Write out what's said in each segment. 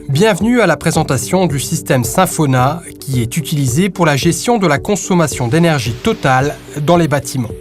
Bienvenue à la présentation du système Symfona qui est utilisé pour la gestion de la consommation d'énergie totale dans les bâtiments.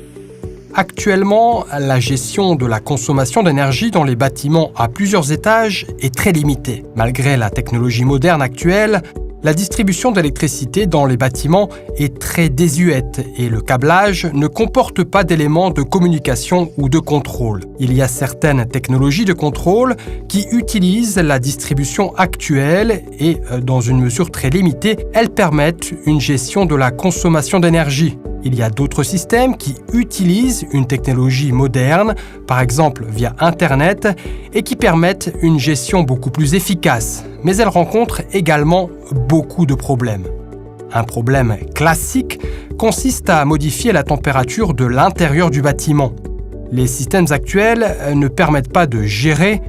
Actuellement, la gestion de la consommation d'énergie dans les bâtiments à plusieurs étages est très limitée. Malgré la technologie moderne actuelle, la distribution d'électricité dans les bâtiments est très désuète et le câblage ne comporte pas d'éléments de communication ou de contrôle. Il y a certaines technologies de contrôle qui utilisent la distribution actuelle et, dans une mesure très limitée, elles permettent une gestion de la consommation d'énergie. Il y a d'autres systèmes qui utilisent une technologie moderne, par exemple via Internet, et qui permettent une gestion beaucoup plus efficace. Mais elles rencontrent également beaucoup de problèmes. Un problème classique consiste à modifier la température de l'intérieur du bâtiment. Les systèmes actuels ne permettent pas de gérer,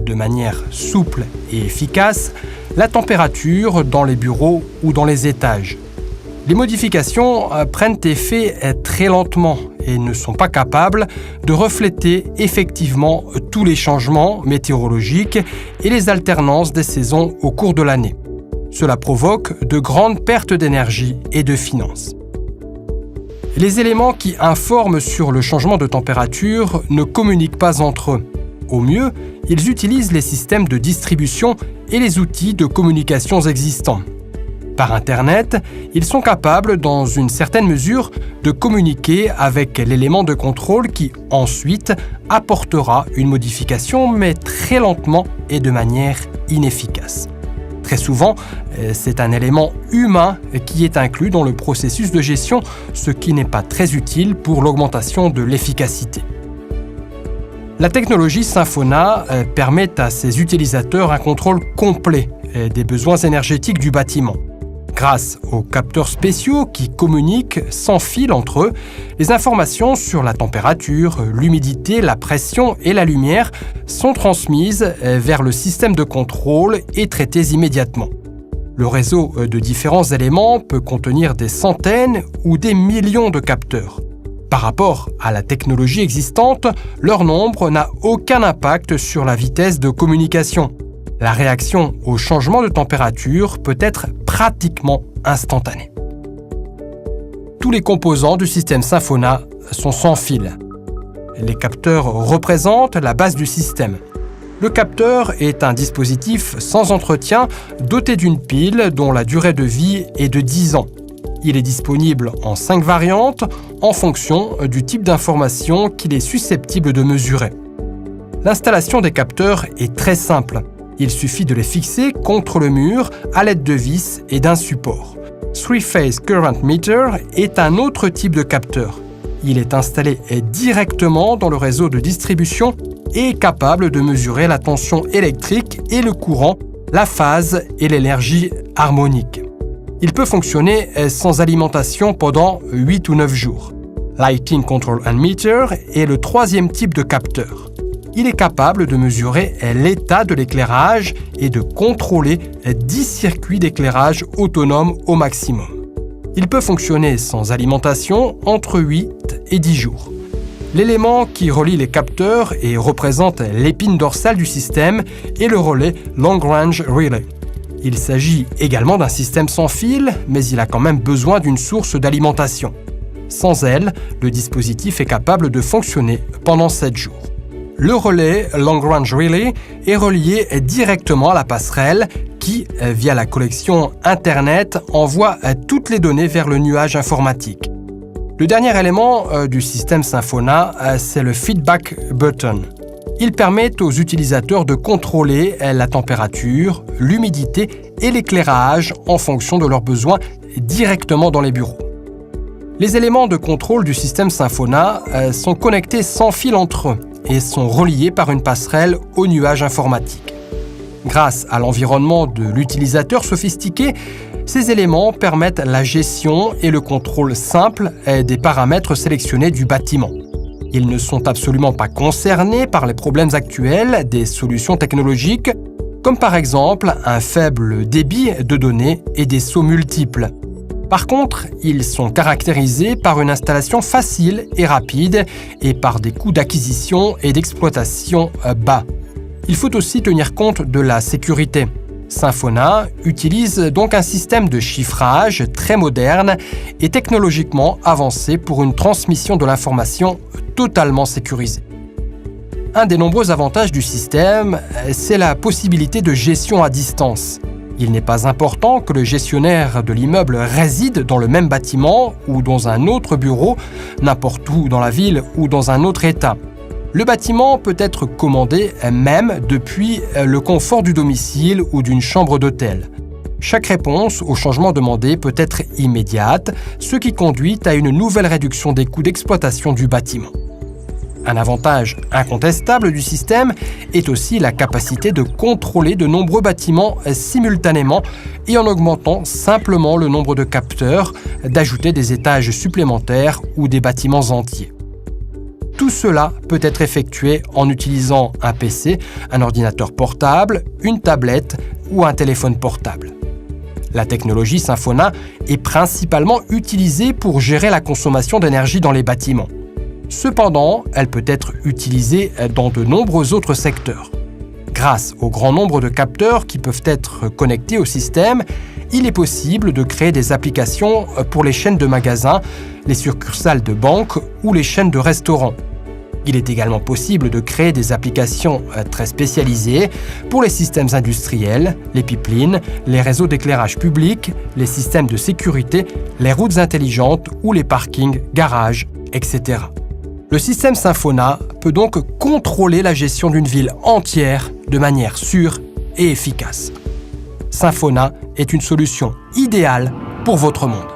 de manière souple et efficace, la température dans les bureaux ou dans les étages. Les modifications prennent effet très lentement et ne sont pas capables de refléter effectivement tous les changements météorologiques et les alternances des saisons au cours de l'année. Cela provoque de grandes pertes d'énergie et de finances. Les éléments qui informent sur le changement de température ne communiquent pas entre eux. Au mieux, ils utilisent les systèmes de distribution et les outils de communication existants. Par Internet, ils sont capables, dans une certaine mesure, de communiquer avec l'élément de contrôle qui, ensuite, apportera une modification, mais très lentement et de manière inefficace. Très souvent, c'est un élément humain qui est inclus dans le processus de gestion, ce qui n'est pas très utile pour l'augmentation de l'efficacité. La technologie Symfona permet à ses utilisateurs un contrôle complet des besoins énergétiques du bâtiment. Grâce aux capteurs spéciaux qui communiquent sans fil entre eux, les informations sur la température, l'humidité, la pression et la lumière sont transmises vers le système de contrôle et traitées immédiatement. Le réseau de différents éléments peut contenir des centaines ou des millions de capteurs. Par rapport à la technologie existante, leur nombre n'a aucun impact sur la vitesse de communication. La réaction au changement de température peut être pratiquement instantanée. Tous les composants du système Symfona sont sans fil. Les capteurs représentent la base du système. Le capteur est un dispositif sans entretien doté d'une pile dont la durée de vie est de 10 ans. Il est disponible en 5 variantes en fonction du type d'information qu'il est susceptible de mesurer. L'installation des capteurs est très simple. Il suffit de les fixer contre le mur à l'aide de vis et d'un support. Three-Phase Current Meter est un autre type de capteur. Il est installé directement dans le réseau de distribution et est capable de mesurer la tension électrique et le courant, la phase et l'énergie harmonique. Il peut fonctionner sans alimentation pendant 8 ou 9 jours. Lighting Control and Meter est le troisième type de capteur. Il est capable de mesurer l'état de l'éclairage et de contrôler 10 circuits d'éclairage autonomes au maximum. Il peut fonctionner sans alimentation entre 8 et 10 jours. L'élément qui relie les capteurs et représente l'épine dorsale du système est le relais Long Range Relay. Il s'agit également d'un système sans fil, mais il a quand même besoin d'une source d'alimentation. Sans elle, le dispositif est capable de fonctionner pendant 7 jours. Le relais Long Range Relay est relié directement à la passerelle qui, via la connexion Internet, envoie toutes les données vers le nuage informatique. Le dernier élément du système Symfona, c'est le Feedback Button. Il permet aux utilisateurs de contrôler la température, l'humidité et l'éclairage en fonction de leurs besoins directement dans les bureaux. Les éléments de contrôle du système Symfona sont connectés sans fil entre eux et sont reliés par une passerelle au nuage informatique. Grâce à l'environnement de l'utilisateur sophistiqué, ces éléments permettent la gestion et le contrôle simple des paramètres sélectionnés du bâtiment. Ils ne sont absolument pas concernés par les problèmes actuels des solutions technologiques, comme par exemple un faible débit de données et des sauts multiples. Par contre, ils sont caractérisés par une installation facile et rapide et par des coûts d'acquisition et d'exploitation bas. Il faut aussi tenir compte de la sécurité. Synfona utilise donc un système de chiffrage très moderne et technologiquement avancé pour une transmission de l'information totalement sécurisée. Un des nombreux avantages du système, c'est la possibilité de gestion à distance. Il n'est pas important que le gestionnaire de l'immeuble réside dans le même bâtiment ou dans un autre bureau, n'importe où dans la ville ou dans un autre État. Le bâtiment peut être commandé même depuis le confort du domicile ou d'une chambre d'hôtel. Chaque réponse au changement demandé peut être immédiate, ce qui conduit à une nouvelle réduction des coûts d'exploitation du bâtiment. Un avantage incontestable du système est aussi la capacité de contrôler de nombreux bâtiments simultanément et en augmentant simplement le nombre de capteurs, d'ajouter des étages supplémentaires ou des bâtiments entiers. Tout cela peut être effectué en utilisant un PC, un ordinateur portable, une tablette ou un téléphone portable. La technologie Synfona est principalement utilisée pour gérer la consommation d'énergie dans les bâtiments. Cependant, elle peut être utilisée dans de nombreux autres secteurs. Grâce au grand nombre de capteurs qui peuvent être connectés au système, il est possible de créer des applications pour les chaînes de magasins, les succursales de banques ou les chaînes de restaurants. Il est également possible de créer des applications très spécialisées pour les systèmes industriels, les pipelines, les réseaux d'éclairage public, les systèmes de sécurité, les routes intelligentes ou les parkings, garages, etc. Le système Synfona peut donc contrôler la gestion d'une ville entière de manière sûre et efficace. Synfona est une solution idéale pour votre monde.